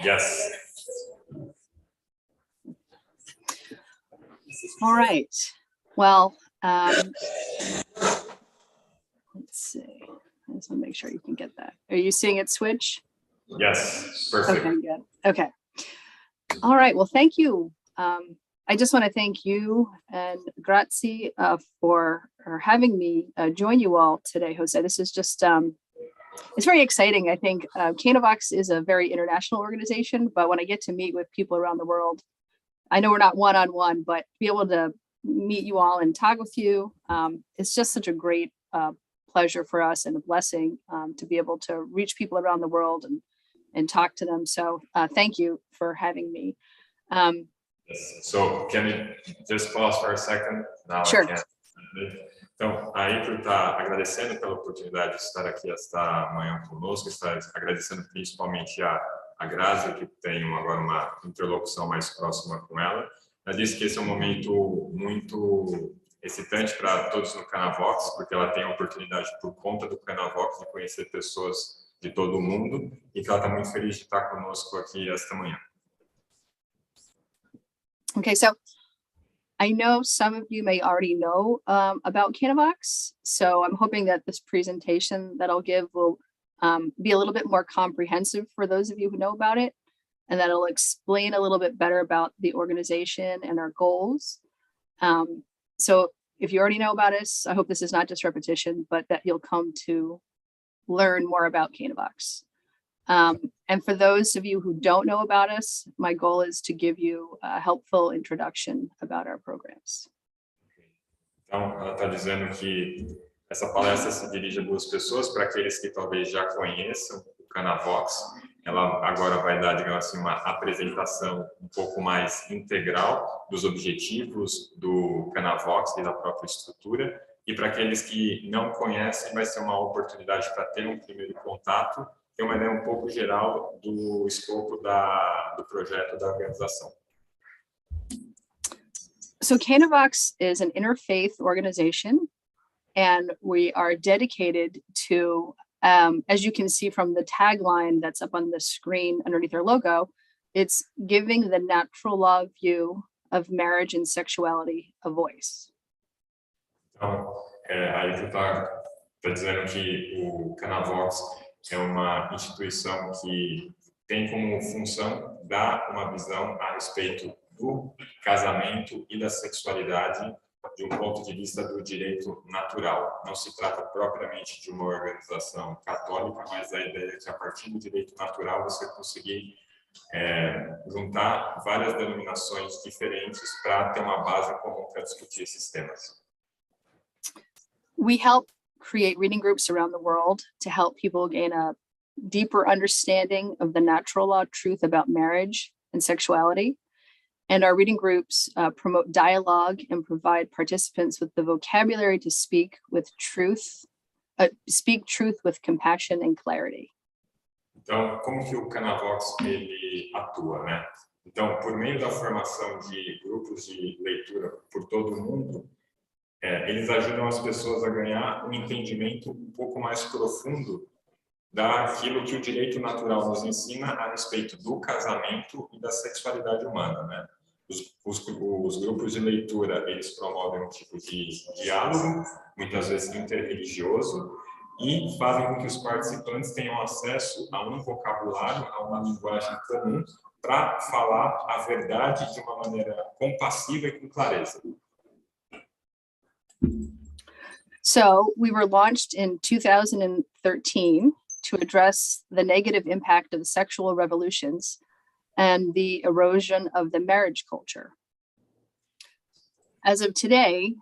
Yes. All right. Well, let's see. I just want to make sure you can get that. Are you seeing it switch? Yes, perfect. Okay, good. Okay. All right. Well, thank you. I just want to thank you and grazie for having me join you all today, Jose. This is just, it's very exciting. I think Canavox is a very international organization, but when I get to meet with people around the world, I know we're not one-on-one, but to be able to meet you all and talk with you, it's just such a great pleasure for us and a blessing to be able to reach people around the world and talk to them. So thank you for having me. Yes. So can you just pause for a second? Now Sure. I can. Então, a April está agradecendo pela oportunidade de estar aqui esta manhã conosco, está agradecendo principalmente a Grazi, que tem agora uma interlocução mais próxima com ela. Ela disse que esse é um momento muito excitante para todos no Canavox, porque ela tem a oportunidade, por conta do Canavox, de conhecer pessoas de todo o mundo e que ela está muito feliz de estar conosco aqui esta manhã. Okay, so I know some of you may already know about Canavox, so I'm hoping that this presentation that I'll give will be a little bit more comprehensive for those of you who know about it, and that it'll explain a little bit better about the organization and our goals. So if you already know about us, I hope this is not just repetition, but that you'll come to learn more about Canavox. And for those of you who don't know about us, my goal is to give you a helpful introduction about our programs. Então, ela está dizendo que essa palestra se dirige a duas pessoas, para aqueles que talvez já conheçam o Canavox. Ela agora vai dar, digamos assim, uma apresentação um pouco mais integral dos objetivos do Canavox e da própria estrutura. E para aqueles que não conhecem, vai ser uma oportunidade para ter um primeiro contato, ter uma ideia um pouco geral do escopo do projeto da organização. So Canavox is an interfaith organization, and we are dedicated to, as you can see from the tagline that's up on the screen underneath our logo, it's giving the natural law view of marriage and sexuality a voice. Então, aí tu tá dizendo que o Canavox é uma instituição que tem como função dar uma visão a respeito do casamento e da sexualidade de um ponto de vista do direito natural. Não se trata propriamente de uma organização católica, mas a ideia é que a partir do direito natural você conseguir juntar várias denominações diferentes para ter uma base comum para discutir esses temas. We help create reading groups around the world to help people gain a deeper understanding of the natural law truth about marriage and sexuality. And our reading groups promote dialogue and provide participants with the vocabulary to speak truth with compassion and clarity. Então, como que o Canavox ele atua, né? Então, por meio da formação de grupos de leitura por todo o mundo, eles ajudam as pessoas a ganhar um entendimento um pouco mais profundo daquilo que o direito natural nos ensina a respeito do casamento e da sexualidade humana, né? Os grupos de leitura, eles promovem um tipo de diálogo, muitas vezes interreligioso, e fazem com que os participantes tenham acesso a um vocabulário, a uma linguagem comum, para falar a verdade de uma maneira compassiva e com clareza. So we were launched in 2013 to address the negative impact of sexual revolutions and the erosion of the marriage culture. As of today,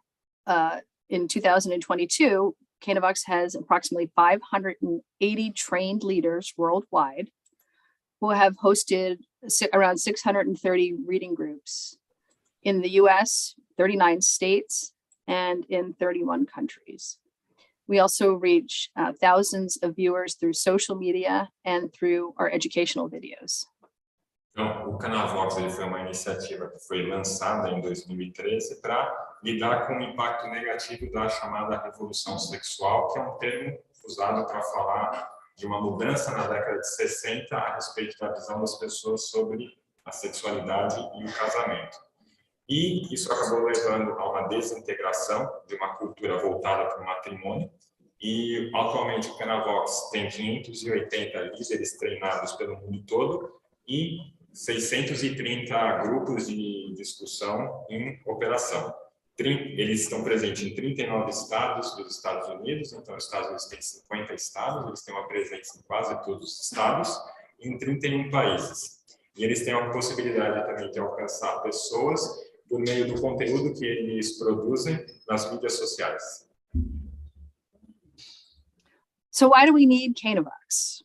in 2022, Canavox has approximately 580 trained leaders worldwide who have hosted around 630 reading groups in the US, 39 states, and in 31 countries. We also reach thousands of viewers through social media and through our educational videos. Então, o Canavox ele foi uma iniciativa que foi lançada em 2013 para lidar com o impacto negativo da chamada revolução sexual, que é um termo usado para falar de uma mudança na década de 60 a respeito da visão das pessoas sobre a sexualidade e o casamento. E isso acabou levando a uma desintegração de uma cultura voltada para o matrimônio. E atualmente o Canavox tem 580 líderes treinados pelo mundo todo e 630 grupos de discussão em operação. Eles estão presentes em 39 estados dos Estados Unidos, então os Estados Unidos têm 50 estados, eles têm uma presença em quase todos os estados, e em 31 países. E eles têm a possibilidade também de alcançar pessoas por meio do conteúdo que eles produzem nas mídias sociais. So why do we need Canavox?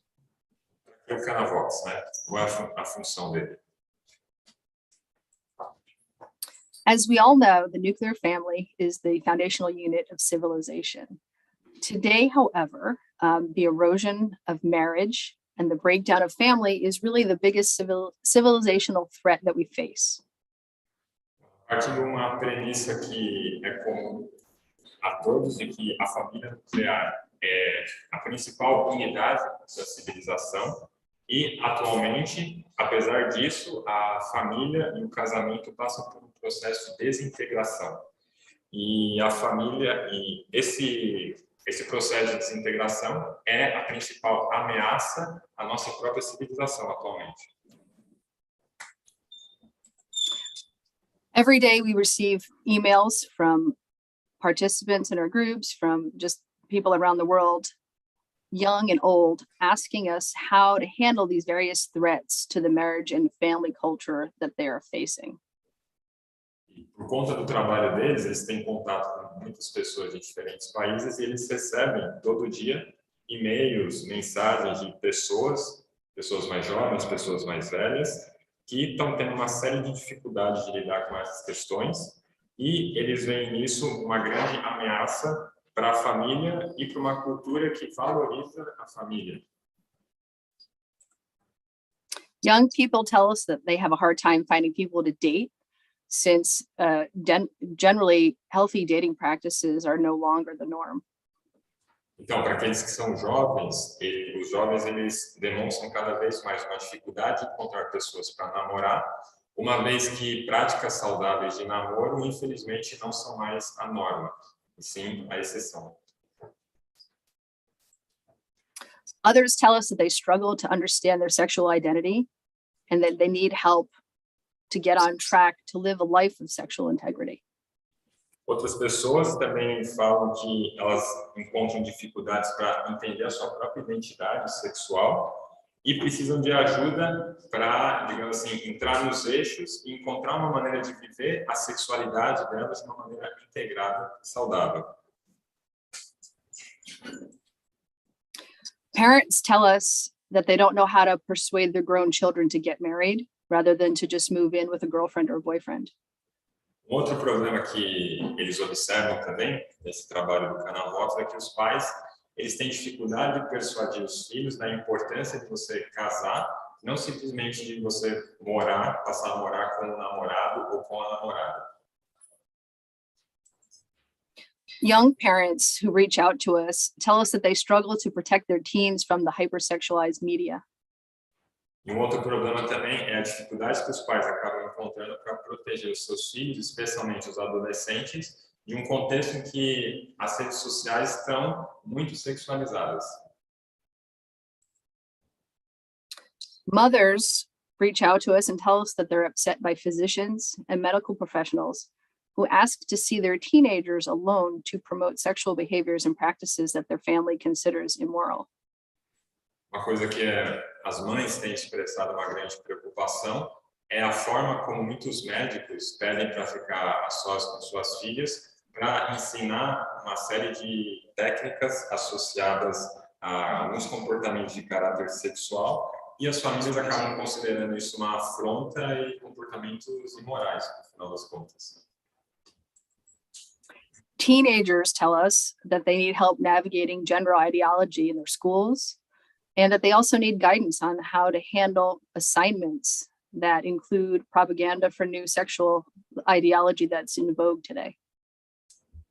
O Canavox, né? Qual é a função dele? As we all know, the nuclear family is the foundational unit of civilization. Today, however, the erosion of marriage and the breakdown of family is really the biggest civilizational threat that we face. Parte de uma premissa que é comum a todos e que a família nuclear é a principal unidade da civilização e, atualmente, apesar disso, a família e o casamento passam por um processo de desintegração. E a família e esse processo de desintegração é a principal ameaça à nossa própria civilização atualmente. Every day we receive emails from participants in our groups, from just people around the world, young and old, asking us how to handle these various threats to the marriage and family culture that they are facing. Por conta do trabalho deles, eles têm contato com muitas pessoas de diferentes países e eles recebem todo dia e-mails, mensagens de pessoas mais jovens, pessoas mais velhas, que estão tendo uma série de dificuldades de lidar com essas questões e eles veem nisso uma grande ameaça para a família e para uma cultura que valoriza a família. Young people tell us that they have a hard time finding people to date, since generally healthy dating practices are no longer the norm. Então, para aqueles que são jovens, os jovens eles demonstram cada vez mais uma dificuldade de encontrar pessoas para namorar, uma vez que práticas saudáveis de namoro, infelizmente, não são mais a norma, e sim a exceção. Others tell us that they struggle to understand their sexual identity and that they need help to get on track to live a life of sexual integrity. Outras pessoas também falam que elas encontram dificuldades para entender a sua própria identidade sexual e precisam de ajuda para, digamos assim, entrar nos eixos e encontrar uma maneira de viver a sexualidade delas de uma maneira integrada e saudável. Parents tell us that they don't know how to persuade their grown children to get married rather than to just move in with a girlfriend or boyfriend. Outro problema que eles observam também nesse trabalho do Canavox é que os pais eles têm dificuldade de persuadir os filhos da importância de você casar, não simplesmente de você passar a morar com o namorado ou com a namorada. Young parents who reach out to us tell us that they struggle to protect their teens from the hypersexualized media. E um outro problema também é a dificuldade que os pais acabam encontrando para proteger os seus filhos, especialmente os adolescentes, de um contexto em que as redes sociais estão muito sexualizadas. Mothers reach out to us and tell us that they're upset by physicians and medical professionals who ask to see their teenagers alone to promote sexual behaviors and practices that their family considers immoral. Uma coisa que as mães têm expressado uma grande preocupação é a forma como muitos médicos pedem para ficar a sós com suas filhas para ensinar uma série de técnicas associadas a alguns comportamentos de caráter sexual e as famílias acabam considerando isso uma afronta e comportamentos imorais, no final das contas. Teenagers tell us that they need help navigating gender ideology in their schools, and that they also need guidance on how to handle assignments that include propaganda for new sexual ideology that's in vogue today.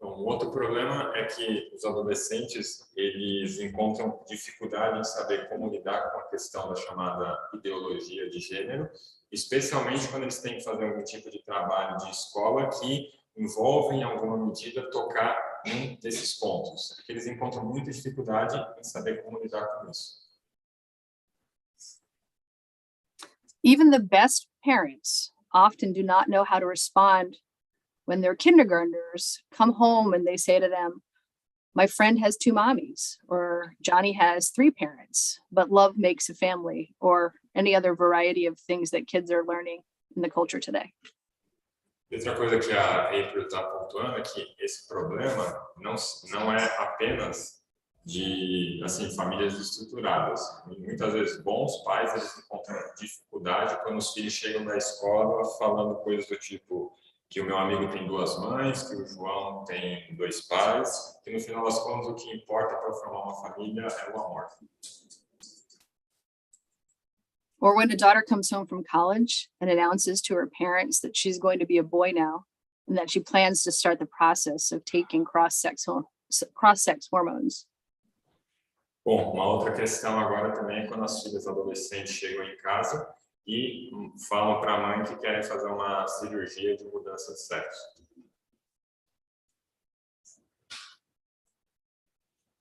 Então, um outro problema é que os adolescentes, eles encontram dificuldade em saber como lidar com a questão da chamada ideologia de gênero, especialmente quando eles têm que fazer algum tipo de trabalho de escola que envolve, em alguma medida, tocar um desses pontos. Porque eles encontram muita dificuldade em saber como lidar com isso. Even the best parents often do not know how to respond when their kindergartners come home and they say to them, my friend has 2 mommies, or Johnny has 3 parents, but love makes a family, or any other variety of things that kids are learning in the culture today. Outra coisa que a April está pontuando é que esse problema não é apenas de famílias estruturadas. Muitas vezes bons pais eles encontram dificuldade quando os filhos chegam da escola falando coisas do tipo que o meu amigo tem 2 mães, que o João tem 2 pais, que no final das contas o que importa para formar uma família é o amor. Or when a daughter comes home from college and announces to her parents that she's going to be a boy now and that she plans to start the process of taking cross-sex hormones. Bom, uma outra questão agora também é quando as filhas adolescentes chegam em casa e falam para a mãe que querem fazer uma cirurgia de mudança de sexo.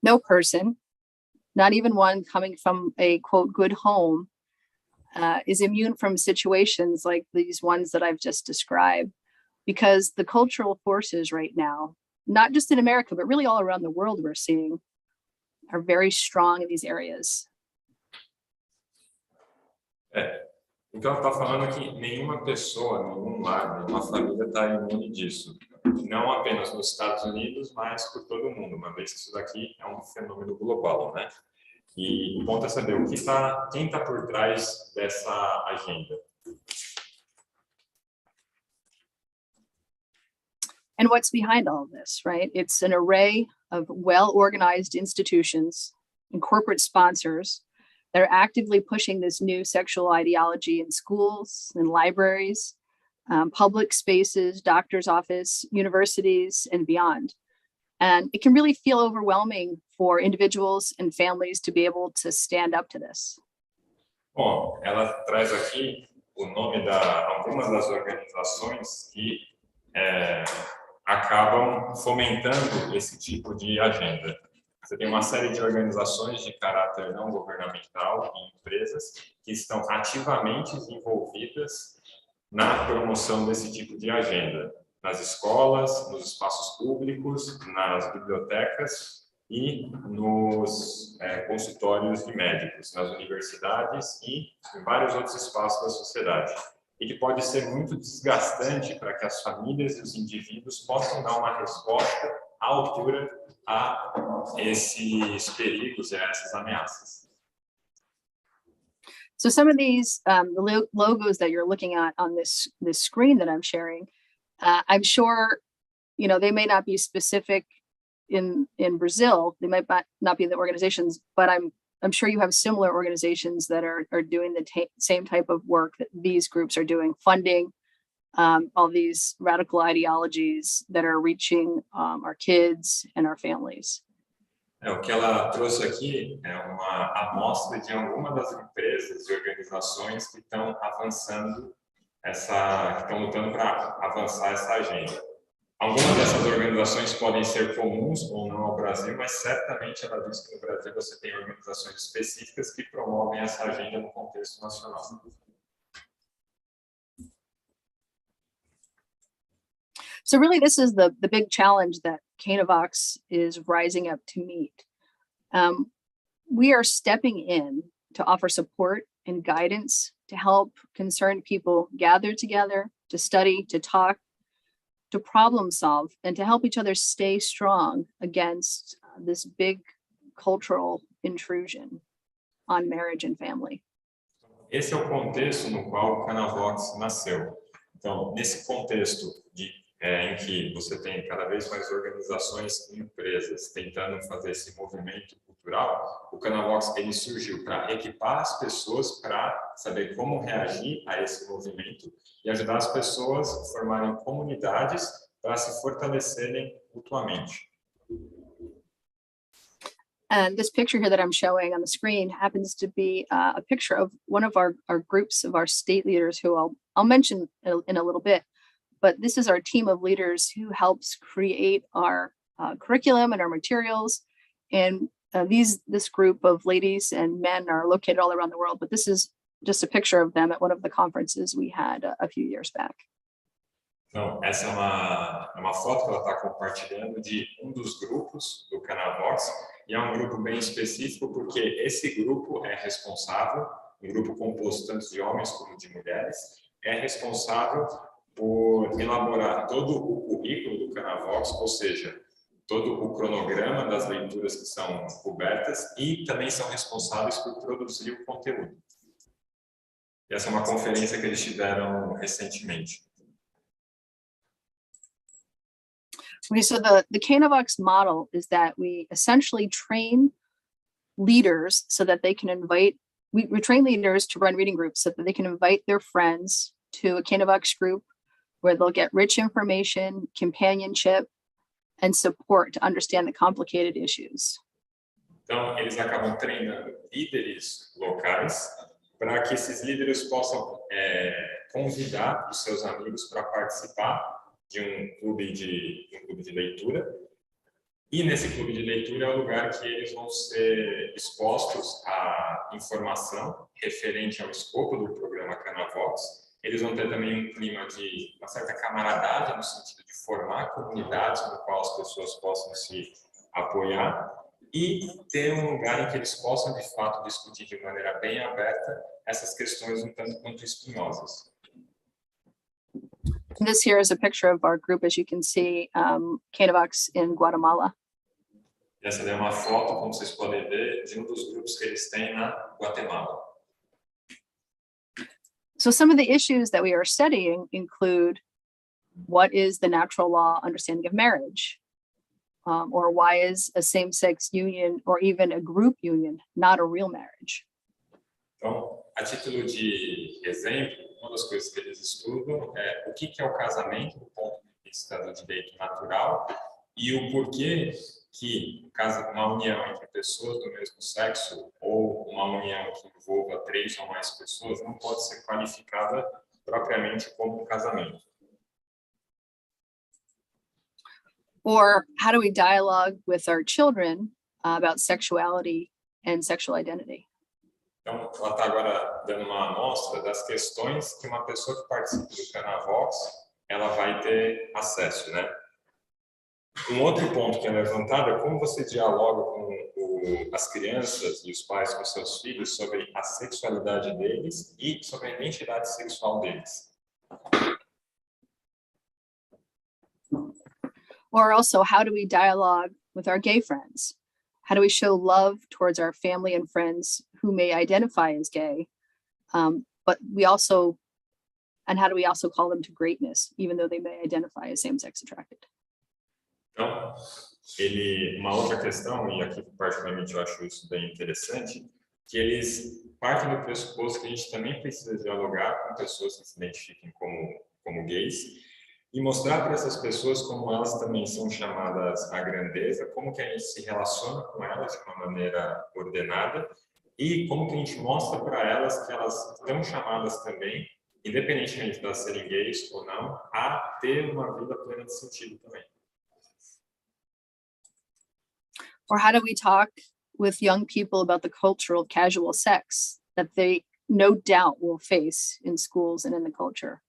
No person, not even one coming from a, quote, good home, is immune from situations like these ones that I've just described, because the cultural forces right now, not just in America, but really all around the world we're seeing, are very strong in these areas. Então, ela está falando que nenhuma pessoa, nenhum lar, nenhuma família está imune disso. Não apenas nos Estados Unidos, mas por todo o mundo, uma vez que isso daqui é um fenômeno global, né? E o ponto é saber quem está por trás dessa agenda. And what's behind all of this, right? It's an array of well-organized institutions and corporate sponsors that are actively pushing this new sexual ideology in schools and libraries, public spaces, doctor's office, universities, and beyond. And it can really feel overwhelming for individuals and families to be able to stand up to this. Bom, ela traz aqui o nome de algumas das organizações que acabam fomentando esse tipo de agenda. Você tem uma série de organizações de caráter não governamental e empresas que estão ativamente envolvidas na promoção desse tipo de agenda, nas escolas, nos espaços públicos, nas bibliotecas e nos consultórios de médicos, nas universidades e em vários outros espaços da sociedade. E que pode ser muito desgastante para que as famílias e os indivíduos possam dar uma resposta à altura a esses perigos e a essas ameaças. So some of these the logos that you're looking at on this screen that I'm sharing, I'm sure, they may not be specific in Brazil. They might not be the organizations, but I'm sure you have similar organizations that are doing the same type of work that these groups are doing, funding all these radical ideologies that are reaching our kids and our families. O que ela trouxe aqui é uma amostra de algumas das empresas e organizações que estão avançando que estão lutando para avançar essa agenda. Algumas dessas organizações podem ser comuns ou não ao Brasil, mas certamente ela diz que no Brasil você tem organizações específicas que promovem essa agenda no contexto nacional. So really, this is the big challenge that Canavox is rising up to meet. We are stepping in to offer support and guidance to help concerned people gather together, to study, to talk, to problem solve, and to help each other stay strong against this big cultural intrusion on marriage and family. Esse é o contexto no qual o Canavox nasceu. Então, nesse contexto em que você tem cada vez mais organizações e empresas tentando fazer esse movimento cultural, o Canavox ele surgiu para equipar as pessoas para saber como reagir a esse movimento e ajudar as pessoas a formarem comunidades para se fortalecerem mutuamente. And this picture here that I'm showing on the screen happens to be a picture of one of our groups of our state leaders who I'll mention in a little bit. But this is our team of leaders who helps create our curriculum and our materials. And this group of ladies and men are located all around the world. But this is just a picture of them at one of the conferences we had a few years back. Então, essa é uma foto que ela está compartilhando de dos grupos do Canavox, e é um grupo bem específico porque esse grupo é responsável, um grupo composto tanto de homens como de mulheres, é responsável por elaborar todo o currículo do Canavox, ou seja, todo o cronograma das leituras que são cobertas, e também são responsáveis por produzir o conteúdo. E essa é uma conferência que eles tiveram recentemente. Okay, so the Canavox model is that we essentially train leaders so that they can we train leaders to run reading groups so that they can invite their friends to a Canavox group where they'll get rich information, companionship, and support to understand the complicated issues. Então, eles acabam treinando líderes locais para que esses líderes possam convidar os seus amigos para participar de um clube de leitura. E nesse clube de leitura é o lugar que eles vão ser expostos à informação referente ao escopo do programa Canavox. Eles vão ter também um clima de uma certa camaradagem, no sentido de formar comunidades no qual as pessoas possam se apoiar e ter um lugar em que eles possam, de fato, discutir de maneira bem aberta essas questões um tanto quanto espinosas. This here is a picture of our group, as you can see, Canavox in Guatemala. Essa é uma foto, como vocês podem ver, de dos grupos que eles têm na Guatemala. So some of the issues that we are studying include what is the natural law understanding of marriage? Or why is a same-sex union or even a group union not a real marriage? Então, a título de exemplo, uma das coisas que eles estudam é o que é o casamento do ponto de vista do direito natural e o porquê que uma união entre pessoas do mesmo sexo ou uma união que envolva 3 ou mais pessoas não pode ser qualificada propriamente como um casamento. Or how do we dialogue with our children about sexuality and sexual identity? Então, ela está agora dando uma amostra das questões que uma pessoa que participa do Canavox ela vai ter acesso, né? Um outro ponto que é levantado é como você dialoga com as crianças e os pais com seus filhos sobre a sexualidade deles e sobre a identidade sexual deles. Or also, how do we dialogue with our gay friends? How do we show love towards our family and friends who may identify as gay? And how do we also call them to greatness, even though they may identify as same-sex attracted? Então, uma outra questão, e aqui particularmente eu acho isso bem interessante, que eles partem do pressuposto que a gente também precisa dialogar com pessoas que se identifiquem como gays, e mostrar para essas pessoas como elas também são chamadas à grandeza, como que a gente se relaciona com elas de uma maneira ordenada e como que a gente mostra para elas que elas estão chamadas também, independentemente de elas serem gays ou não, a ter uma vida plena de sentido também. Or how do we talk with young people about the culture of casual sex that they no doubt will face in schools and in the culture?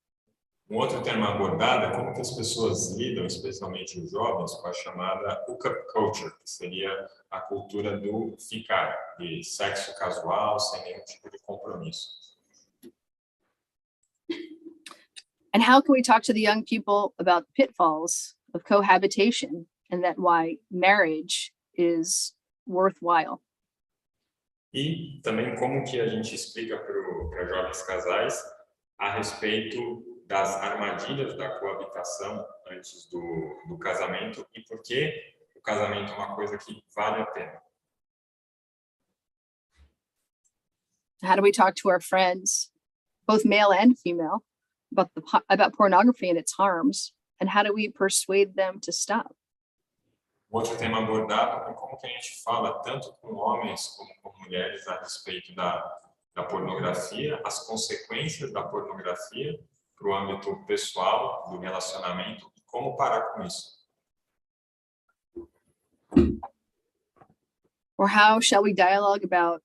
Um outro tema abordado é como que as pessoas lidam, especialmente os jovens, com a chamada hookup culture, que seria a cultura do ficar, de sexo casual, sem nenhum tipo de compromisso. And how can we talk to the young people about pitfalls of cohabitation and that why marriage is worthwhile? E também como que a gente explica para jovens casais a respeito das armadilhas da coabitação antes do casamento e por que o casamento é uma coisa que vale a pena. How do we talk to our friends, both male and female, about pornography and its harms And how do we persuade them to stop? Outro tema abordado é como que a gente fala tanto com homens como com mulheres a respeito da pornografia, as consequências da pornografia para o âmbito pessoal, do relacionamento, e como parar com isso. Or how shall we dialogue about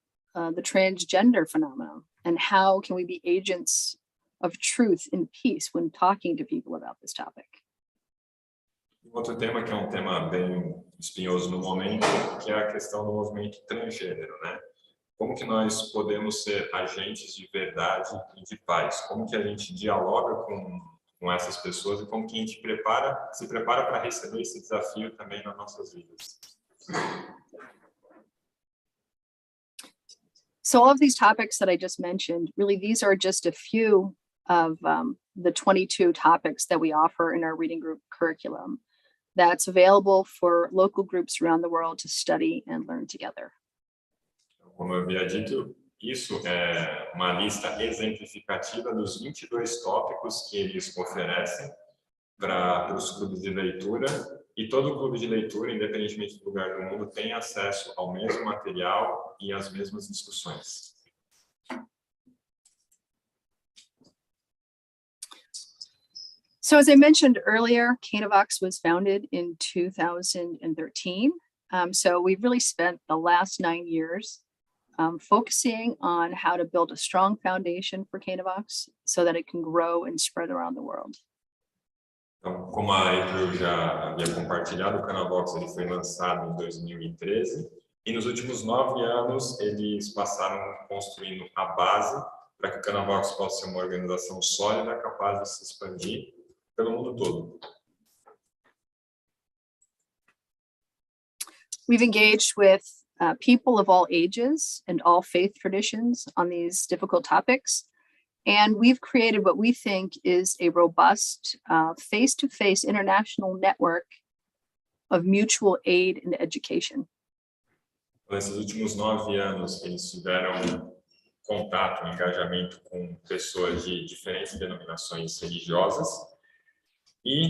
the transgender phenomenon? And how can we be agents of truth and peace when talking to people about this topic? Outro tema que é um tema bem espinhoso no momento, que é a questão do movimento transgênero, né? Como que nós podemos ser agentes de verdade e de paz? Como que a gente dialoga com essas pessoas e como que a gente se prepara para receber esse desafio também nas nossas vidas? So all of these topics that I just mentioned, really, these are just a few of the 22 topics that we offer in our reading group curriculum that's available for local groups around the world to study and learn together. Como eu havia dito, isso é uma lista exemplificativa dos 22 tópicos que eles oferecem para os clubes de leitura, e todo clube de leitura, independentemente do lugar do mundo, tem acesso ao mesmo material e às mesmas discussões. So as I mentioned earlier, Canavox was founded in 2013. So we've really spent the last 9 years focusing on how to build a strong foundation for Canavox so that it can grow and spread around the world. Então, como a April já havia compartilhado, o Canavox ele foi lançado em 2013 e nos últimos 9 anos eles passaram construindo a base para que o Canavox possa ser uma organização sólida, capaz de se expandir pelo mundo todo. We've engaged with people of all ages and all faith traditions on these difficult topics. And we've created what we think is a robust face-to-face international network of mutual aid and education. Nesses últimos 9 anos, eles tiveram contato, engajamento com pessoas de diferentes denominações religiosas e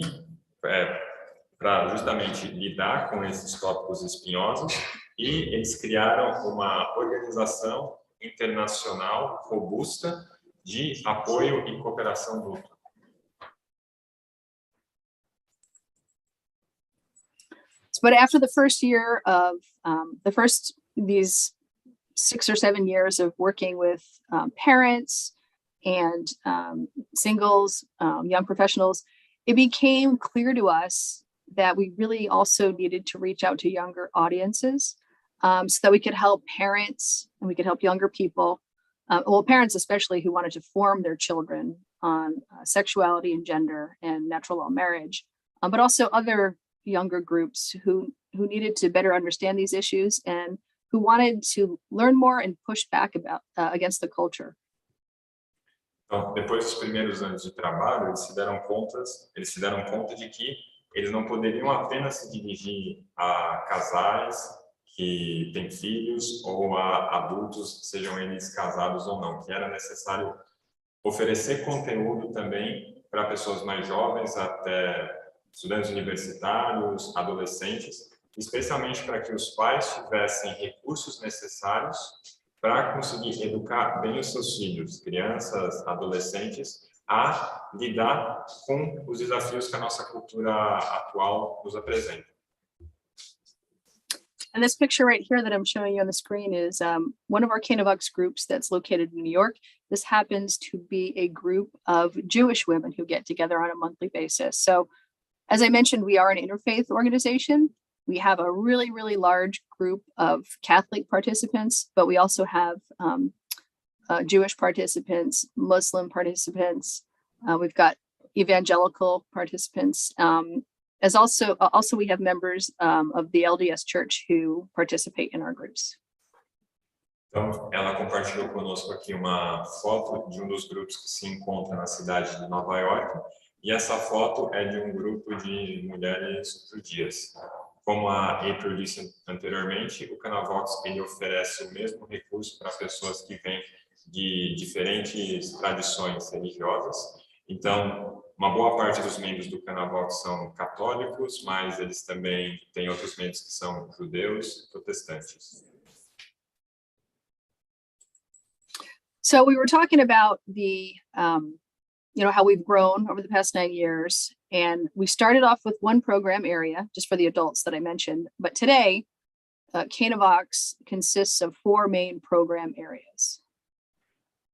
para justamente lidar com esses tópicos espinhosos, e eles criaram uma organização internacional robusta de apoio e cooperação mútua. But after the first year of these 6 or 7 years of working with parents and singles, young professionals, it became clear to us that we really also needed to reach out to younger audiences so that we could help parents and we could help younger people, parents especially, who wanted to form their children on sexuality and gender and natural law marriage, but also other younger groups who needed to better understand these issues and who wanted to learn more and push back against the culture. Então, depois dos primeiros anos de trabalho, eles se deram conta de que eles não poderiam apenas se dirigir a casais que têm filhos ou a adultos, sejam eles casados ou não, que era necessário oferecer conteúdo também para pessoas mais jovens, até estudantes universitários, adolescentes, especialmente para que os pais tivessem recursos necessários para conseguir educar bem os seus filhos, crianças, adolescentes, a lidar com os desafios que a nossa cultura atual nos apresenta. And this picture right here that I'm showing you on the screen is one of our Canavox groups that's located in New York. This happens to be a group of Jewish women who get together on a monthly basis. So as I mentioned, we are an interfaith organization. We have a really, really large group of Catholic participants, but we also have Jewish participants, Muslim participants. We've got evangelical participants. As also we have members of the LDS Church who participate in our groups. Então, ela compartilhou conosco aqui uma foto de dos grupos que se encontra na cidade de Nova York, e essa foto é de grupo de mulheres judias. Como a April disse anteriormente, o Canavox ele oferece o mesmo recurso para pessoas que vêm de diferentes tradições religiosas, Então, uma boa parte dos membros do Canavox são católicos, mas eles também têm outros membros que são judeus e protestantes. So we were talking about the, how we've grown over the past 9 years, and we started off with one program area just for the adults that I mentioned. But today, Canavox consists of 4 main program areas.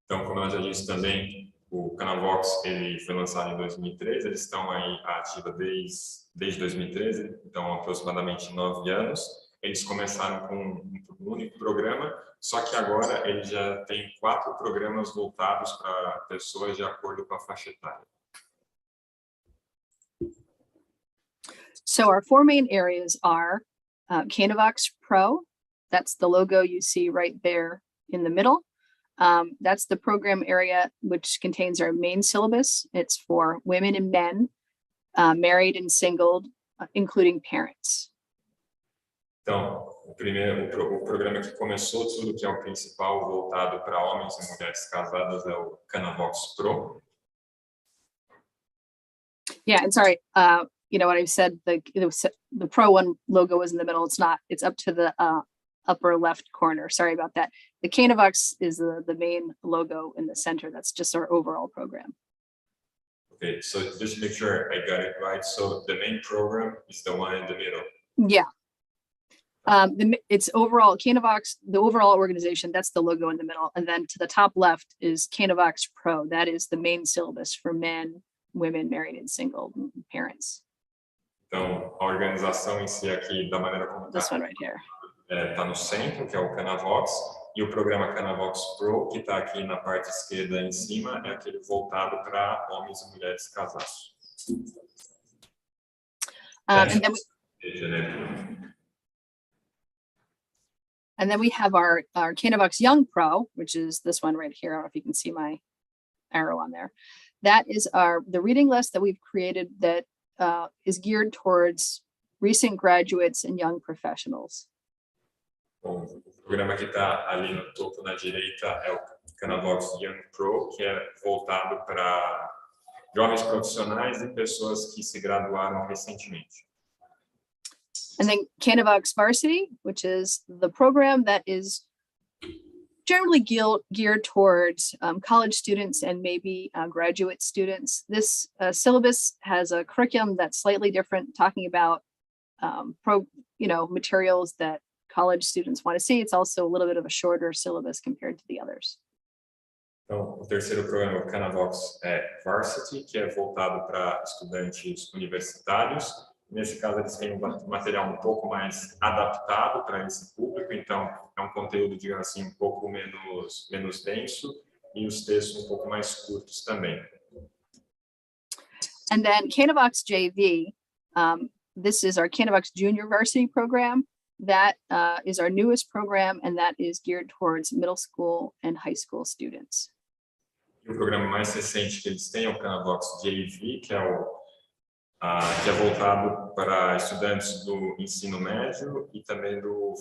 Então, como eu já disse também, o Canavox ele foi lançado em 2013, eles estão aí ativa desde 2013, então aproximadamente 9 anos. Eles começaram com um único programa, só que agora eles já têm 4 programas voltados para pessoas de acordo com a faixa etária. So our 4 main areas are Canavox Pro. That's the logo you see right there in the middle. That's the program area which contains our main syllabus. It's for women and men, married and single, including parents. Então, o programa que começou tudo, que é o principal, voltado para homens e mulheres casadas, é o Canavox Pro. Yeah, and sorry, what I said, the Pro one logo is in the middle. It's not. It's up to the upper left corner. Sorry about that. The Canavox is the main logo in the center. That's just our overall program. Okay, so just to make sure I got it right. So the main program is the one in the middle. Yeah. It's overall Canavox, the overall organization, that's the logo in the middle. And then to the top left is Canavox Pro. That is the main syllabus for men, women, married and single, parents. Então, a organização em si aqui, da maneira como This one right here. Está no centro, que é o Canavox, e o programa Canavox Pro, que está aqui na parte esquerda em cima, é aquele voltado para homens e mulheres casados. And then we have our Canavox Young Pro, which is this one right here. I don't know if you can see my arrow on there. That is the reading list that we've created that is geared towards recent graduates and young professionals. Bom, o programa que está ali no topo na direita é o Canavox Young Pro, que é voltado para jovens profissionais e pessoas que se graduaram recentemente. And then Canavox Varsity, which is the program that is generally geared towards college students and maybe graduate students. This syllabus has a curriculum that's slightly different, talking about materials that college students want to see. It's also a little bit of a shorter syllabus compared to the others. Então, o terceiro programa, o Canavox Varsity, que é voltado para estudantes universitários. Nesse caso, eles têm um material um pouco mais adaptado para esse público, então é um conteúdo, digamos assim, um pouco menos denso e os textos um pouco mais curtos também. And then Canavox JV, this is our Canavox Junior Varsity program. That is our newest program, and that is geared towards middle school and high school students. E o programa mais recente que eles têm é o Canavox JV, que é voltado para estudantes do ensino médio e também o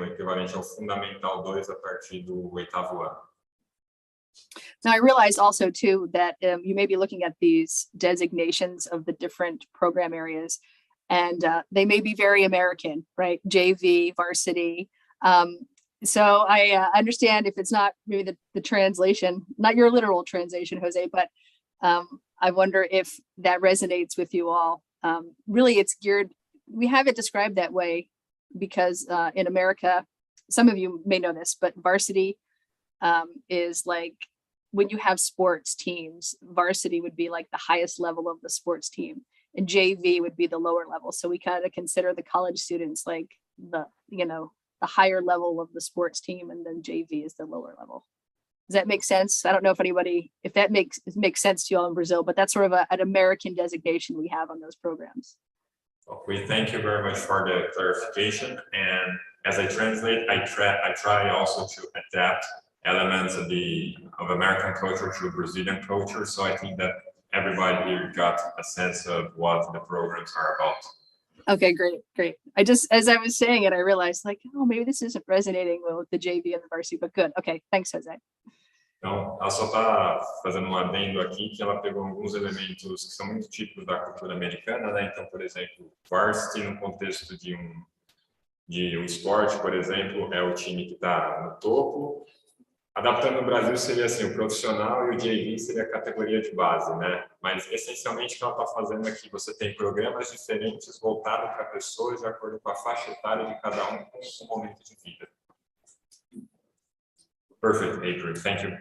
equivalente ao Fundamental 2 a partir do 8º ano. Now, I realize also, too, that you may be looking at these designations of the different program areas, and they may be very American, right? JV, varsity. So I understand if it's not maybe the translation, not your literal translation, Jose, but I wonder if that resonates with you all. Really, it's geared, we have it described that way because in America, some of you may know this, but varsity is like when you have sports teams, varsity would be like the highest level of the sports team, and JV would be the lower level. So we kind of consider the college students like the higher level of the sports team, and then JV is the lower level. Does that make sense? I don't know if that makes sense to you all in Brazil, but that's sort of an American designation we have on those programs. Well, we thank you very much for the clarification. And as I translate, I try also to adapt elements of American culture to Brazilian culture. So I think that everybody here got a sense of what the programs are about. Okay, great. I just, as I was saying it, I realized maybe this isn't resonating well with the JV and the varsity, but good. Okay, thanks, Jose. Então, ela só está fazendo um adendo aqui que ela pegou alguns elementos que são muito típicos da cultura americana, né? Então, por exemplo, varsity no contexto de um esporte, por exemplo, é o time que está no topo. Adaptando no Brasil seria assim, o profissional e o JV seria a categoria de base, né? Mas essencialmente o que ela está fazendo aqui, você tem programas diferentes voltados para pessoas de acordo com a faixa etária de cada um com o momento de vida. Perfect, April. Thank you.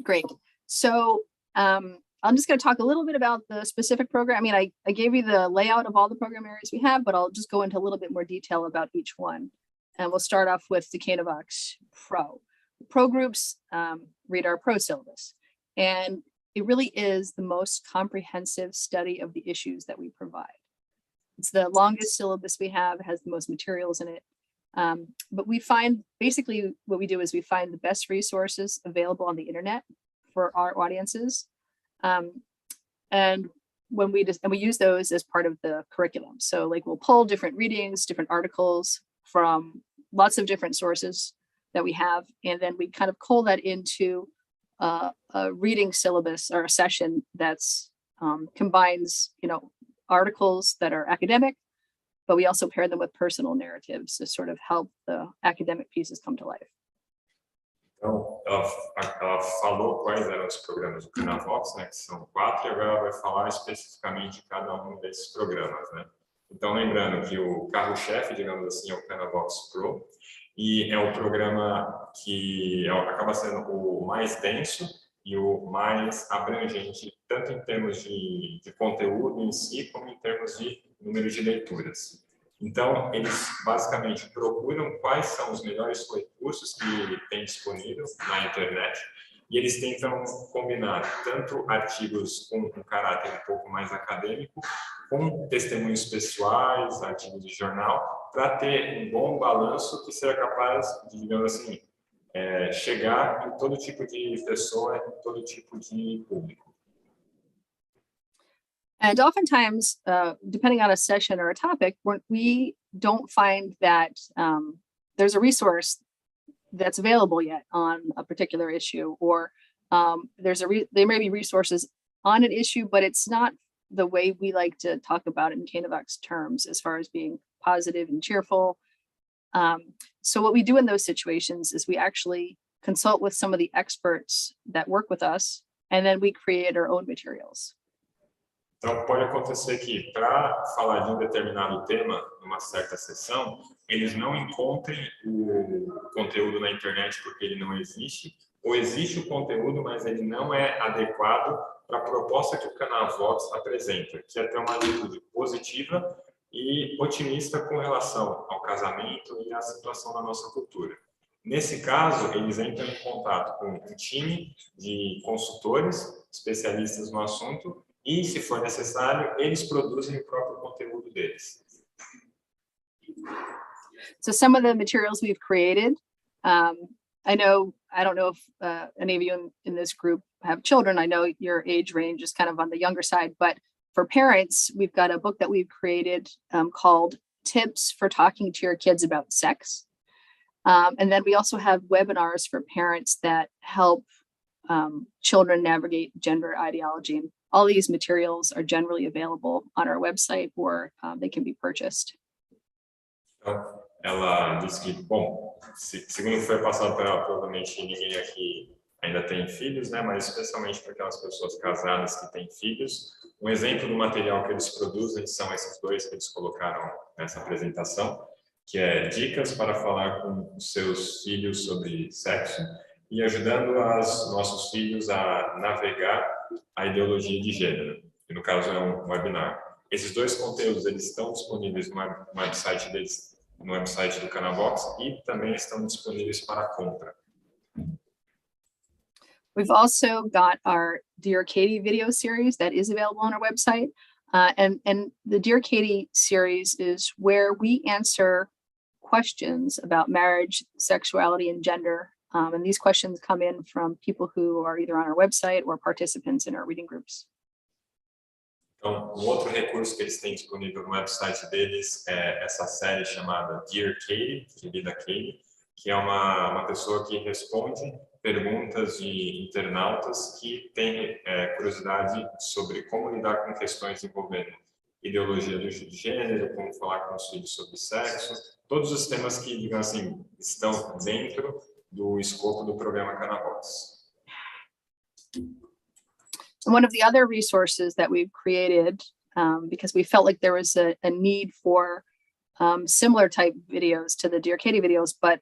Great. So I'm just going to talk a little bit about the specific program. I mean, I gave you the layout of all the program areas we have, but I'll just go into a little bit more detail about each one. And we'll start off with the Canavox Pro. Pro groups read our Pro syllabus. And it really is the most comprehensive study of the issues that we provide. It's the longest syllabus we have, it has the most materials in it. But we find, basically what we do is we find the best resources available on the internet for our audiences. And we use those as part of the curriculum. So like we'll pull different readings, different articles from lots of different sources that we have. And then we kind of cull that into a reading syllabus or a session that's combines, articles that are academic, but we also pair them with personal narratives to sort of help the academic pieces come to life. Então, ela falou quais eram os programas do Canavox, né, que são 4, e agora ela vai falar especificamente de cada um desses programas, né? Então, lembrando que o carro-chefe, digamos assim, é o Canavox Pro, e é o programa que acaba sendo o mais denso e o mais abrangente, tanto em termos de conteúdo em si, como em termos de número de leituras. Então, eles basicamente procuram quais são os melhores recursos que tem disponível na internet e eles tentam combinar tanto artigos com um caráter um pouco mais acadêmico, com testemunhos pessoais, artigos de jornal, para ter um bom balanço que seja capaz de, digamos assim, chegar em todo tipo de pessoa, em todo tipo de público. And oftentimes, depending on a session or a topic, we don't find that there's a resource that's available yet on a particular issue, or there may be resources on an issue, but it's not the way we like to talk about it in Canavox terms, as far as being positive and cheerful. So what we do in those situations is we actually consult with some of the experts that work with us, and then we create our own materials. Então, pode acontecer que, para falar de um determinado tema, numa certa sessão, eles não encontrem o conteúdo na internet porque ele não existe, ou existe o conteúdo, mas ele não é adequado para a proposta que o Canavox apresenta, que é ter uma atitude positiva e otimista com relação ao casamento e à situação da nossa cultura. Nesse caso, eles entram em contato com um time de consultores, especialistas no assunto, e, se for necessário, eles produzem o próprio conteúdo deles. So some of the materials we've created, I don't know if any of you in this group have children. I know your age range is kind of on the younger side, but for parents, we've got a book that we've created called Tips for Talking to Your Kids About Sex. And then we also have webinars for parents that help children navigate gender ideology. And all these materials are generally available on our website, or they can be purchased. Então, ela disse que, bom, segundo foi passado para ela, provavelmente ninguém aqui ainda tem filhos, né? Mas especialmente para aquelas pessoas casadas que têm filhos. Um exemplo do material que eles produzem são esses dois que eles colocaram nessa apresentação, que é dicas para falar com os seus filhos sobre sexo e ajudando os nossos filhos a navegar a ideologia de gênero, que no caso é um webinar. Esses dois conteúdos eles estão disponíveis no website deles, no website do Canavox, e também estão disponíveis para compra. We've also got our Dear Katie video series that is available on our website. And the Dear Katie series is where we answer questions about marriage, sexuality, and gender. And these questions come in from people who are either on our website or participants in our reading groups. Então, um outro recurso que eles têm disponível no website deles é essa série chamada Dear Katie, Querida Katie, que é uma pessoa que responde perguntas de internautas que têm curiosidade sobre como lidar com questões envolvendo ideologia do gênero, como falar com os filhos sobre sexo, todos os temas que, digamos assim, estão dentro do escopo do programa Canavox. One of the other resources that we've created, because we felt like there was a need for similar type videos to the Dear Katie videos, but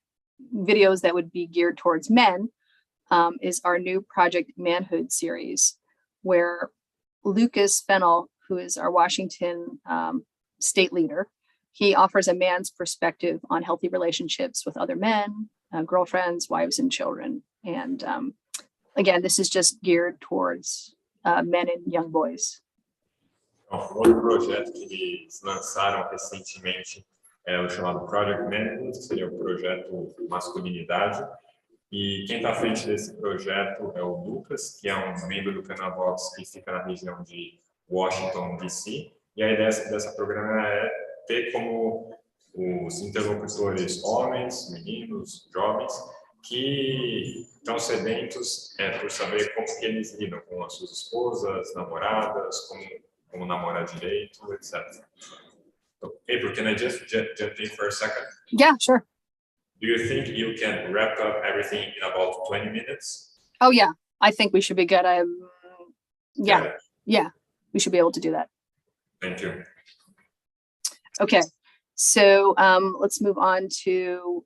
videos that would be geared towards men, is our new Project Manhood series, where Lucas Fennell, who is our Washington state leader, he offers a man's perspective on healthy relationships with other men, girlfriends, wives, and children. And again, this is just geared towards men and young boys. Outro projeto que eles lançaram recentemente é o chamado Project Manhood, que seria o projeto Masculinidade. E quem está à frente desse projeto é o Lucas, que é um membro do Canavox que fica na região de Washington, D.C. E a ideia dessa programa é ter como os interlocutores homens, meninos, jovens, que estão sedentos por saber como que eles lidam com as suas esposas, namoradas, como namorar direito, etc. So, April, can I just jump in for a second? Yeah, sure. Do you think you can wrap up everything in about 20 minutes? Oh yeah, I think we should be good. Yeah. Yeah, we should be able to do that. Thank you. Okay, so let's move on to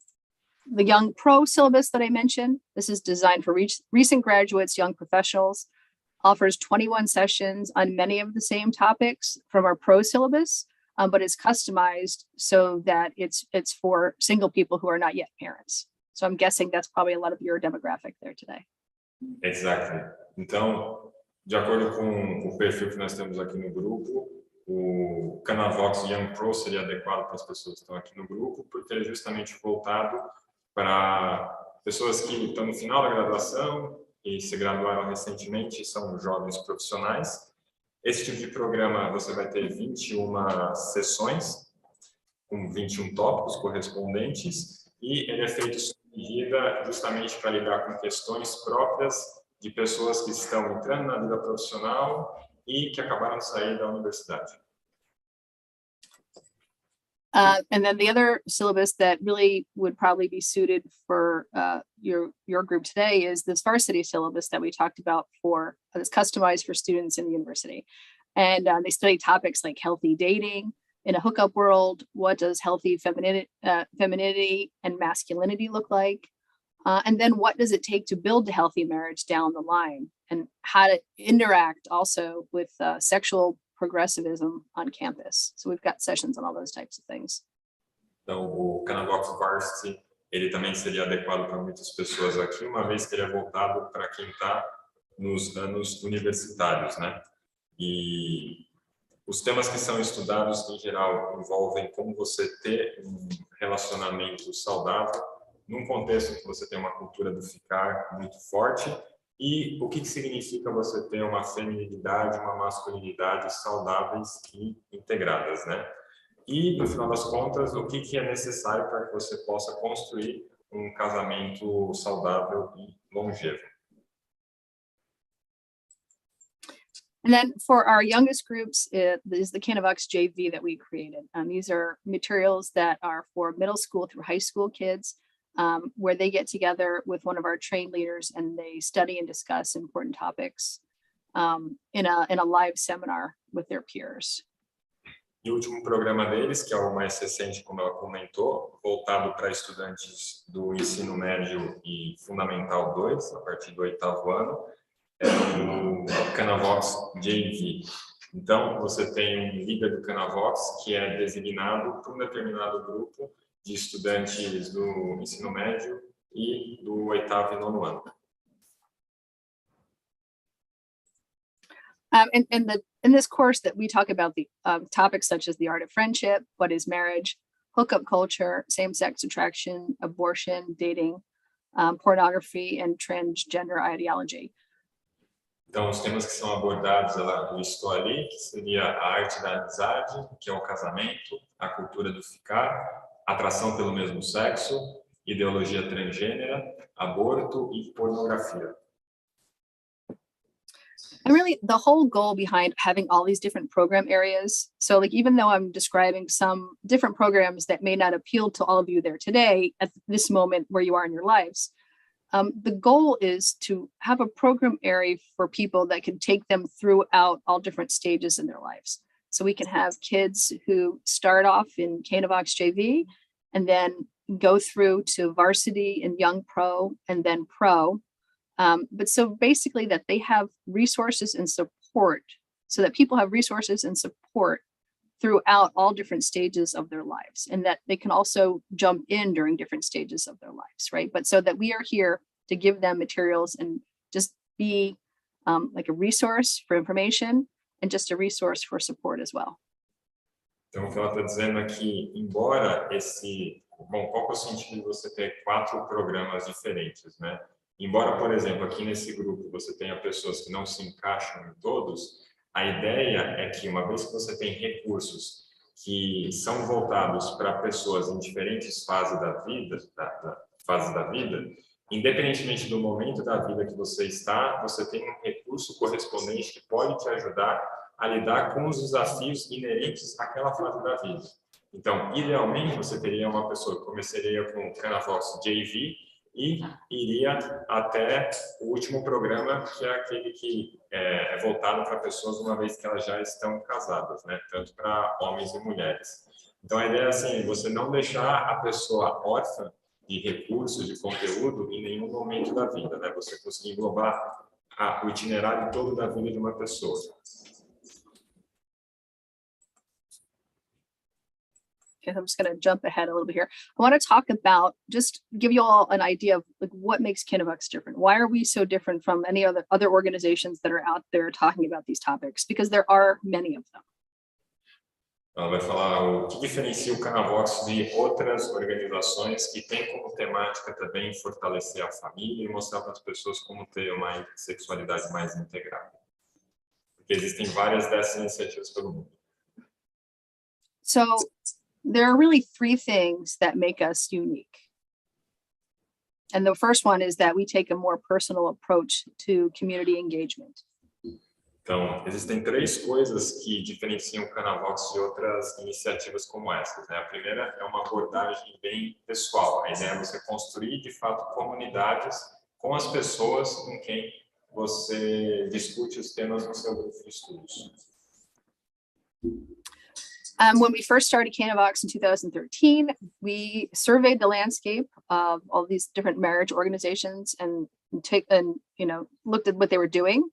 the Young Pro syllabus that I mentioned. This is designed for recent graduates, young professionals, offers 21 sessions on many of the same topics from our Pro syllabus, but it's customized so that it's for single people who are not yet parents. So I'm guessing that's probably a lot of your demographic there today. Exactly. Então, de acordo com o perfil que nós temos aqui no grupo, o Canavox Young Pro seria adequado para as pessoas que estão aqui no grupo, porque ele é justamente voltado para pessoas que estão no final da graduação e se graduaram recentemente e são jovens profissionais. Esse tipo de programa você vai ter 21 sessões, com 21 tópicos correspondentes, e ele é feito sob medida justamente para lidar com questões próprias de pessoas que estão entrando na vida profissional e que acabaram de sair da universidade. And then the other syllabus that really would probably be suited for your group today is this varsity syllabus that we talked about that's customized for students in the university. And they study topics like healthy dating in a hookup world. What does healthy femininity and masculinity look like? And then what does it take to build a healthy marriage down the line? And how to interact also with sexual progressivism on campus. So we've got sessions on all those types of things. Então, o Canavox Varsity, ele também seria adequado para muitas pessoas aqui, uma vez que ele é voltado para quem está nos anos universitários, né? E os temas que são estudados, em geral, envolvem como você ter um relacionamento saudável num contexto em que você tem uma cultura do ficar muito forte. E o que significa você ter uma feminilidade, uma masculinidade saudáveis e integradas, né? E, no final das contas, o que é necessário para que você possa construir um casamento saudável e longevo. And then for our youngest groups, is the Canavox JV that we created. These are materials that are for middle school through high school kids, where they get together with one of our trained leaders and they study and discuss important topics in a live seminar with their peers. E o último programa deles, que é o mais recente, como ela comentou, voltado para estudantes do ensino médio e fundamental 2, a partir do 8º ano, é o Canavox JV. Então, você tem um líder do Canavox que é designado para um determinado grupo de estudantes do ensino médio e do 8º e 9º ano. In this course that we talk about the topics such as the art of friendship, what is marriage, hookup culture, same-sex attraction, abortion, dating, pornography, and transgender ideology. Então, os temas que são abordados, eu estou ali, que seria a arte da amizade, que é o casamento, a cultura do ficar, atração pelo mesmo sexo, ideologia transgênera, aborto e pornografia. And really, the whole goal behind having all these different program areas, so like even though I'm describing some different programs that may not appeal to all of you there today at this moment where you are in your lives, the goal is to have a program area for people that can take them throughout all different stages in their lives. So we can have kids who start off in Canavox JV and then go through to varsity and young pro and then pro. But so basically that they have resources and support, so that people have resources and support throughout all different stages of their lives, and that they can also jump in during different stages of their lives, right? But so that we are here to give them materials and just be like a resource for information and just a resource for support as well. Então, o que ela está dizendo aqui, embora esse... Bom, qual que é o sentido de você ter 4 programas diferentes, né? Embora, por exemplo, aqui nesse grupo você tenha pessoas que não se encaixam em todos, a ideia é que uma vez que você tem recursos que são voltados para pessoas em diferentes fases da vida, independentemente do momento da vida que você está, você tem um recurso correspondente que pode te ajudar a lidar com os desafios inerentes àquela fase da vida. Então, idealmente, você teria uma pessoa que começaria com o Canavox JV e iria até o último programa, que é aquele que é voltado para pessoas uma vez que elas já estão casadas, né? Tanto para homens e mulheres. Então, a ideia é assim, você não deixar a pessoa órfã de recursos, de conteúdo em nenhum momento da vida, né? Você conseguir englobar o itinerário todo da vida de uma pessoa. Okay, I'm just going to jump ahead a little bit here. I want to talk about, just give you all an idea of like what makes Canavox different. Why are we so different from any other organizations that are out there talking about these topics? Because there are many of them. Ela vai falar o que diferencia o Canavox de outras organizações que têm como temática também fortalecer a família e mostrar para as pessoas como ter uma sexualidade mais integrada. Porque existem várias dessas iniciativas pelo mundo. So there are really 3 things that make us unique. And the first one is that we take a more personal approach to community engagement. Então, existem 3 coisas que diferenciam o Canavox de outras iniciativas como essas, né? A primeira é uma abordagem bem pessoal. A ideia é você construir, de fato, comunidades com as pessoas com quem você discute os temas no seu grupo de estudos. When we first started Canavox in 2013, we surveyed the landscape of all these different marriage organizations and looked at what they were doing.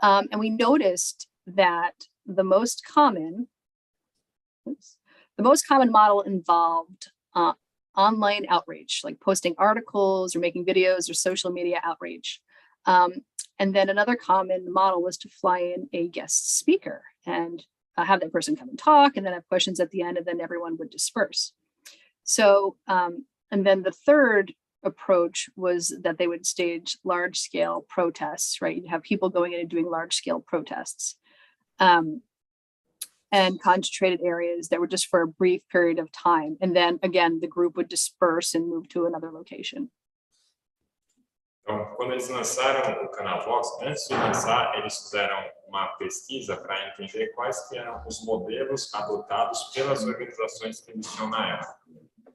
And we noticed that the most common model involved online outreach, like posting articles or making videos or social media outreach. And then another common model was to fly in a guest speaker and have that person come and talk, and then have questions at the end, and then everyone would disperse. So, and then the third approach was that they would stage large-scale protests, right? You'd have people going in and doing large-scale protests, and concentrated areas that were just for a brief period of time. And then again, the group would disperse and move to another location. Então, quando eles lançaram o Canavox, antes de lançar, eles fizeram uma pesquisa para entender quais que eram os modelos adotados pelas organizações que eles tinham na época.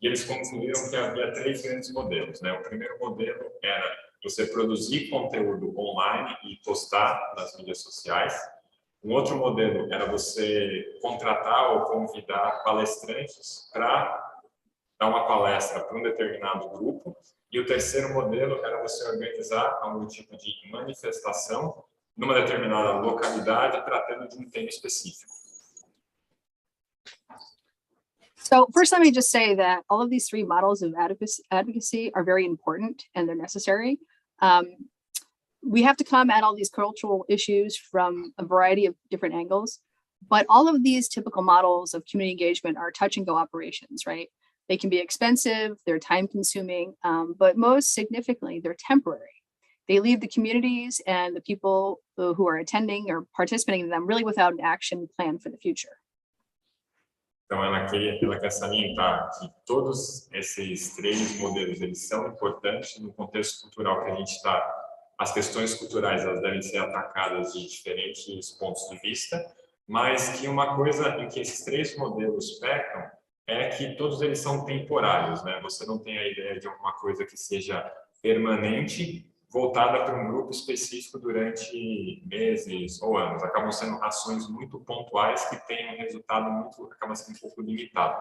E eles concluíram que havia 3 grandes modelos, né? O primeiro modelo era você produzir conteúdo online e postar nas mídias sociais. Um outro modelo era você contratar ou convidar palestrantes para dar uma palestra para um determinado grupo. E o terceiro modelo era você organizar algum tipo de manifestação numa determinada localidade tratando de um tema específico. So first, let me just say that all of these 3 models of advocacy are very important and they're necessary. We have to come at all these cultural issues from a variety of different angles, but all of these typical models of community engagement are touch and go operations, right? They can be expensive, they're time consuming, but most significantly, they're temporary. They leave the communities and the people who are attending or participating in them really without an action plan for the future. Então, ela quer salientar que todos esses três modelos, eles são importantes no contexto cultural que a gente está. As questões culturais, elas devem ser atacadas de diferentes pontos de vista, mas que uma coisa em que esses três modelos pecam é que todos eles são temporários, né? Você não tem a ideia de alguma coisa que seja permanente, voltada para um grupo específico durante meses ou anos. Acabam sendo ações muito pontuais que têm um resultado muito, acaba sendo um pouco limitado.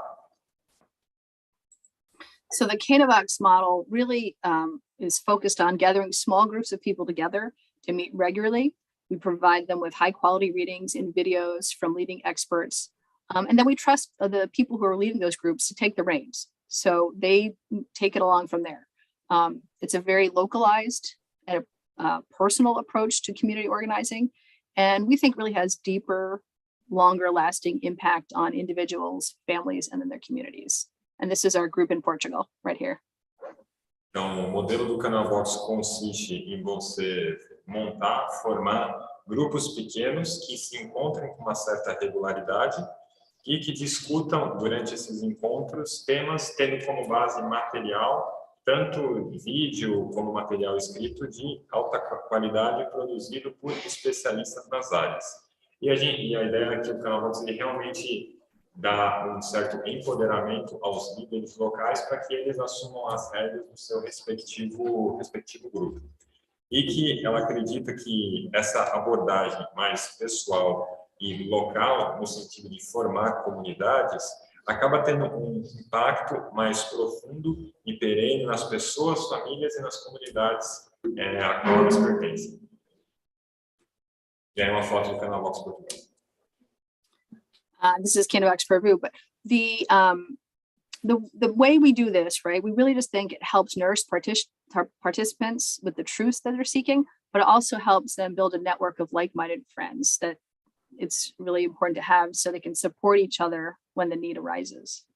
So the Canavox model really is focused on gathering small groups of people together to meet regularly. We provide them with high quality readings and videos from leading experts. And then we trust the people who are leading those groups to take the reins. So they take it along from there. It's a very localized and personal approach to community organizing. And we think really has deeper, longer lasting impact on individuals, families, and then their communities. And this is our group in Portugal, right here. Então, o modelo do Canavox consiste em você montar, formar grupos pequenos que se encontrem com uma certa regularidade e que discutam durante esses encontros temas tendo como base material, tanto vídeo como material escrito de alta qualidade produzido por especialistas nas áreas. E a ideia é que o Canavox ele realmente dá um certo empoderamento aos líderes locais para que eles assumam as rédeas do seu respectivo grupo. E que ela acredita que essa abordagem mais pessoal e local, no sentido de formar comunidades, acaba tendo um impacto mais profundo e perene nas pessoas, famílias e nas comunidades a qual elas pertencem. E aí uma foto do Canavox Portugal. This is Canavox Peru, but the way we do this, right? We really just think it helps nurse participants with the truths that they're seeking, but it also helps them build a network of like-minded friends that it's really important to have so they can support each other when the need arises.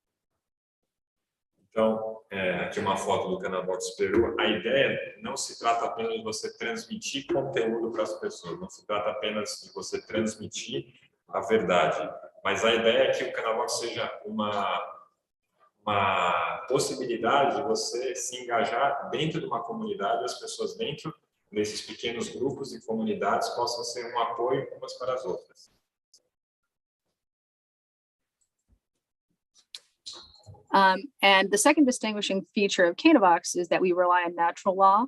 Então, aqui uma foto do Canavox Peru. A ideia não se trata apenas de você transmitir conteúdo para as pessoas, não se trata apenas de você transmitir a verdade, mas a ideia é que o Canavox seja uma possibilidade de você se engajar dentro de uma comunidade, as pessoas dentro desses pequenos grupos e comunidades possam ser um apoio umas para as outras. And the second distinguishing feature of Canavox is that we rely on natural law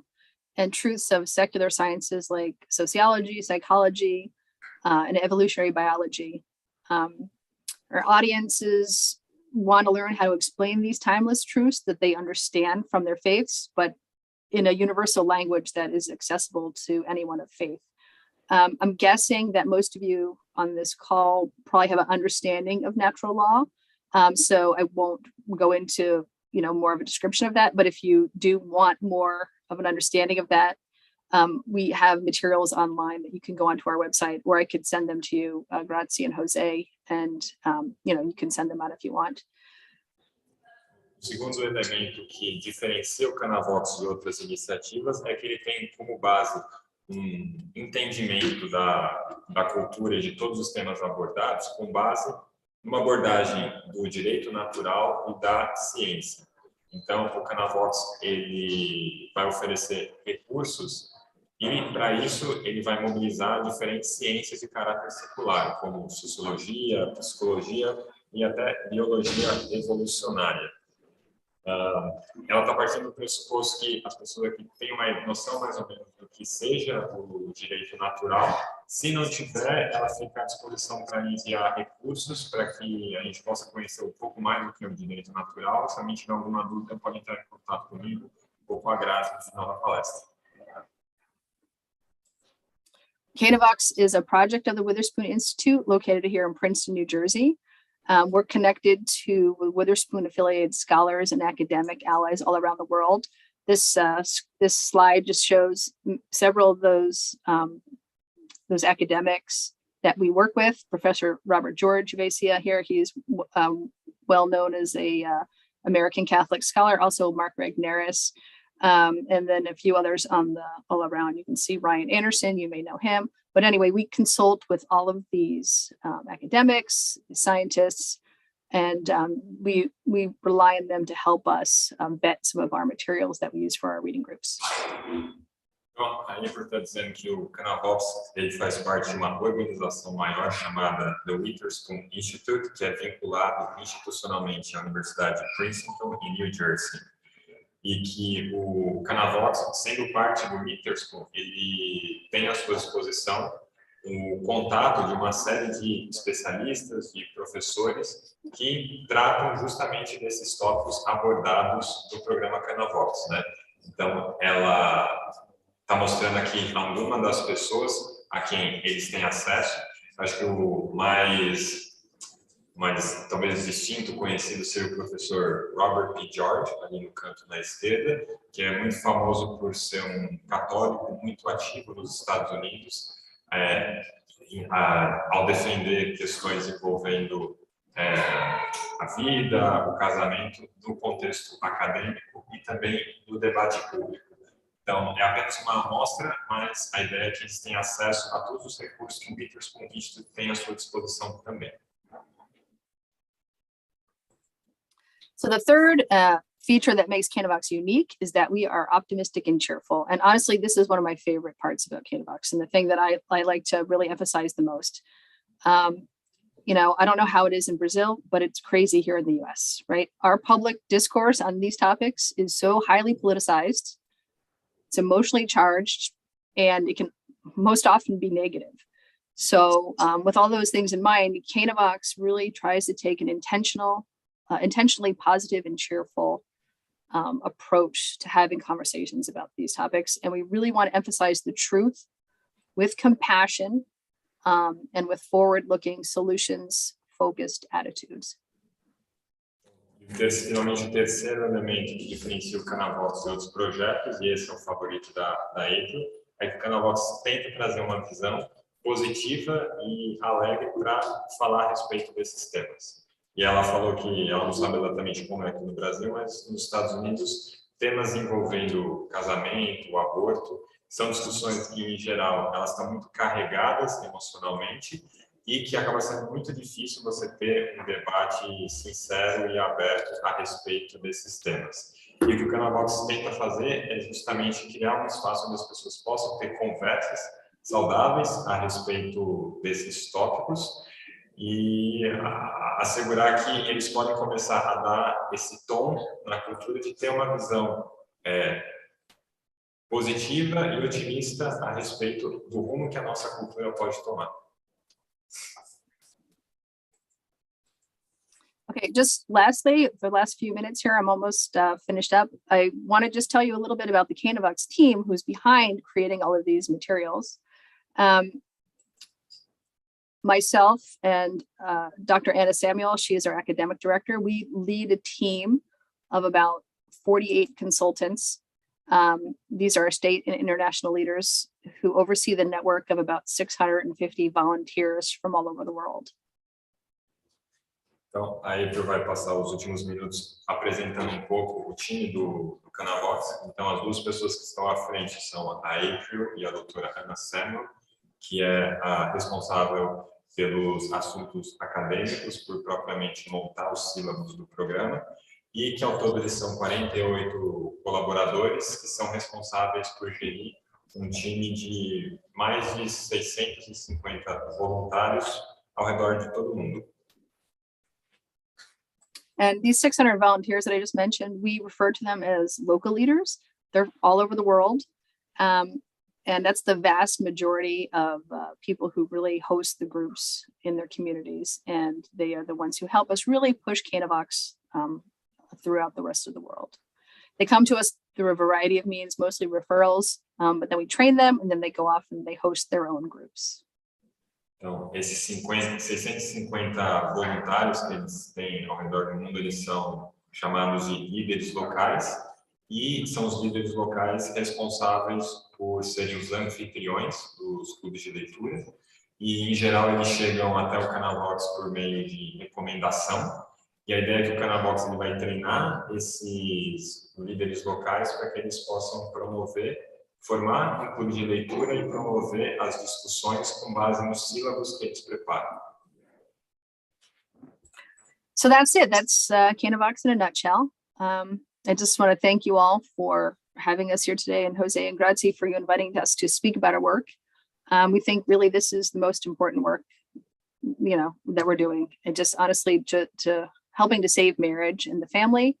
and truths of secular sciences like sociology, psychology, and evolutionary biology. Our audiences want to learn how to explain these timeless truths that they understand from their faiths, but in a universal language that is accessible to anyone of faith. I'm guessing that most of you on this call probably have an understanding of natural law. So I won't go into, more of a description of that, but if you do want more of an understanding of that, we have materials online that you can go onto our website, or I could send them to you, Grazie and Jose, and you can send them out if you want. O segundo elemento que diferencia o Canavox de outras iniciativas é que ele tem como base um entendimento da cultura e de todos os temas abordados com base numa abordagem do direito natural e da ciência. Então, o Canavox ele vai oferecer recursos e, para isso, ele vai mobilizar diferentes ciências de caráter secular, como sociologia, psicologia e até biologia evolucionária. Ela está partindo do pressuposto que as pessoas aqui têm uma noção mais ou menos do que seja o direito natural. Se não tiver, ela fica à disposição para enviar recursos para que a gente possa conhecer um pouco mais do que é o direito natural. Se alguém tiver alguma dúvida, pode entrar em contato comigo ou com a Graça no final da palestra. Canavox is a project of the Witherspoon Institute located here in Princeton, New Jersey. We're connected to Witherspoon affiliated scholars and academic allies all around the world. This slide just shows several of those academics that we work with. Professor Robert George Vasia here, he's well known as a American Catholic scholar, also Mark Regnerus, and then a few others all around. You can see Ryan Anderson, you may know him. But anyway, we consult with all of these academics, scientists, And we rely on them to help us vet some of our materials that we use for our reading groups. Então, a April está dizendo que o Canavox ele faz parte de uma organização maior chamada The Witherspoon Institute, que é vinculado institucionalmente à Universidade de Princeton, em New Jersey. E que o Canavox, sendo parte do Witherspoon, ele tem à sua disposição o contato de uma série de especialistas e professores que tratam justamente desses tópicos abordados no programa Canavox, né? Então, ela está mostrando aqui algumas das pessoas a quem eles têm acesso. Acho que o mais talvez distinto, conhecido, seja o professor Robert P. George, ali no canto na esquerda, que é muito famoso por ser um católico muito ativo nos Estados Unidos, ao defender questões envolvendo a vida, o casamento, no contexto acadêmico e também no debate público. Então, é apenas uma amostra, mas a ideia é que eles têm acesso a todos os recursos que o Witherspoon Institute tem à sua disposição também. So the third feature that makes Canavox unique is that we are optimistic and cheerful. And honestly, this is one of my favorite parts about Canavox and the thing that I like to really emphasize the most. You know, I don't know how it is in Brazil, but it's crazy here in the US, right? Our public discourse on these topics is so highly politicized. It's emotionally charged, and it can most often be negative. So with all those things in mind, Canavox really tries to take an intentionally positive and cheerful approach to having conversations about these topics. And we really want to emphasize the truth with compassion and with forward-looking, solutions-focused attitudes. Finalmente, o terceiro elemento que diferencia o Canavox de outros projetos, e esse é o favorito da April, é que o Canavox tenta trazer uma visão positiva e alegre para falar a respeito desses temas. E ela falou que ela não sabe exatamente como é aqui no Brasil, mas nos Estados Unidos, temas envolvendo casamento, aborto, são discussões que, em geral, elas estão muito carregadas emocionalmente e que acaba sendo muito difícil você ter um debate sincero e aberto a respeito desses temas. E o que o Canavox tenta fazer é justamente criar um espaço onde as pessoas possam ter conversas saudáveis a respeito desses tópicos e assegurar que eles podem começar a dar esse tom na cultura de ter uma visão positiva e otimista a respeito do rumo que a nossa cultura pode tomar. Okay, just lastly, for the last few minutes here, I'm almost finished up. I want to just tell you a little bit about the Canavox team who's behind creating all of these materials. Myself and Dr. Anna Samuel, she is our academic director. We lead a team of about 48 consultants. These are state and international leaders who oversee the network of about 650 volunteers from all over the world. Então, a April vai passar os últimos minutos apresentando um pouco o time do Canavox. Então, as duas pessoas que estão à frente são a April e a doutora Anna Samuel, que é a responsável pelos assuntos acadêmicos, por propriamente montar os sílabos do programa, e que ao todo eles são 48 colaboradores que são responsáveis por gerir um time de mais de 650 voluntários ao redor de todo o mundo. And these 600 volunteers that I just mentioned, we refer to them as local leaders. They're all over the world. And that's the vast majority of people who really host the groups in their communities. And they are the ones who help us really push Canavox throughout the rest of the world. They come to us through a variety of means, mostly referrals, but then we train them and then they go off and they host their own groups. Então, esses 650 voluntários que eles têm ao redor do mundo, eles são chamados de líderes locais e são os líderes locais responsáveis por serem os anfitriões dos clubes de leitura e, em geral, eles chegam até o Canavox por meio de recomendação e a ideia é que o Canavox ele vai treinar esses líderes locais para que eles possam formar um clube de leitura e promover as discussões com base nos sílabos que eles preparam. So that's it. That's Canavox in a nutshell. I just want to thank you all for having us here today, and Jose and Grazie for you inviting us to speak about our work. We think really this is the most important work, that we're doing. And just honestly, to helping to save marriage and the family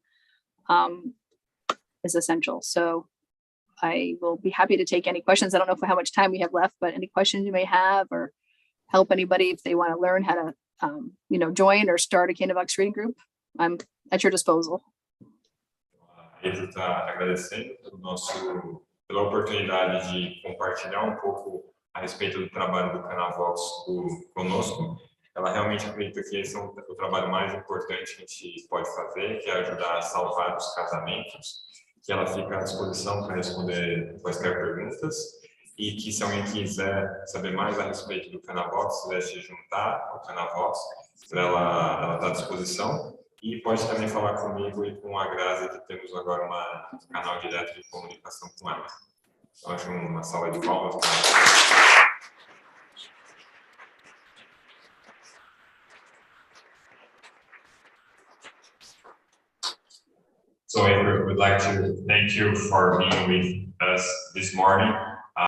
is essential. So I will be happy to take any questions. I don't know how much time we have left, but any questions you may have, or help anybody if they want to learn how to join or start a Canavox reading group, I'm at your disposal. Ele está agradecendo pela oportunidade de compartilhar um pouco a respeito do trabalho do Canavox conosco. Ela realmente acredita que esse é o trabalho mais importante que a gente pode fazer, que é ajudar a salvar os casamentos, que ela fica à disposição para responder quaisquer perguntas, e que se alguém quiser saber mais a respeito do Canavox, quiser se juntar ao Canavox, ela está à disposição. E pode também falar comigo e com a Grazi, que temos agora um canal direto de comunicação com ela. Então, acho uma salva de palmas. So, April, we'd like to thank you for being with us this morning.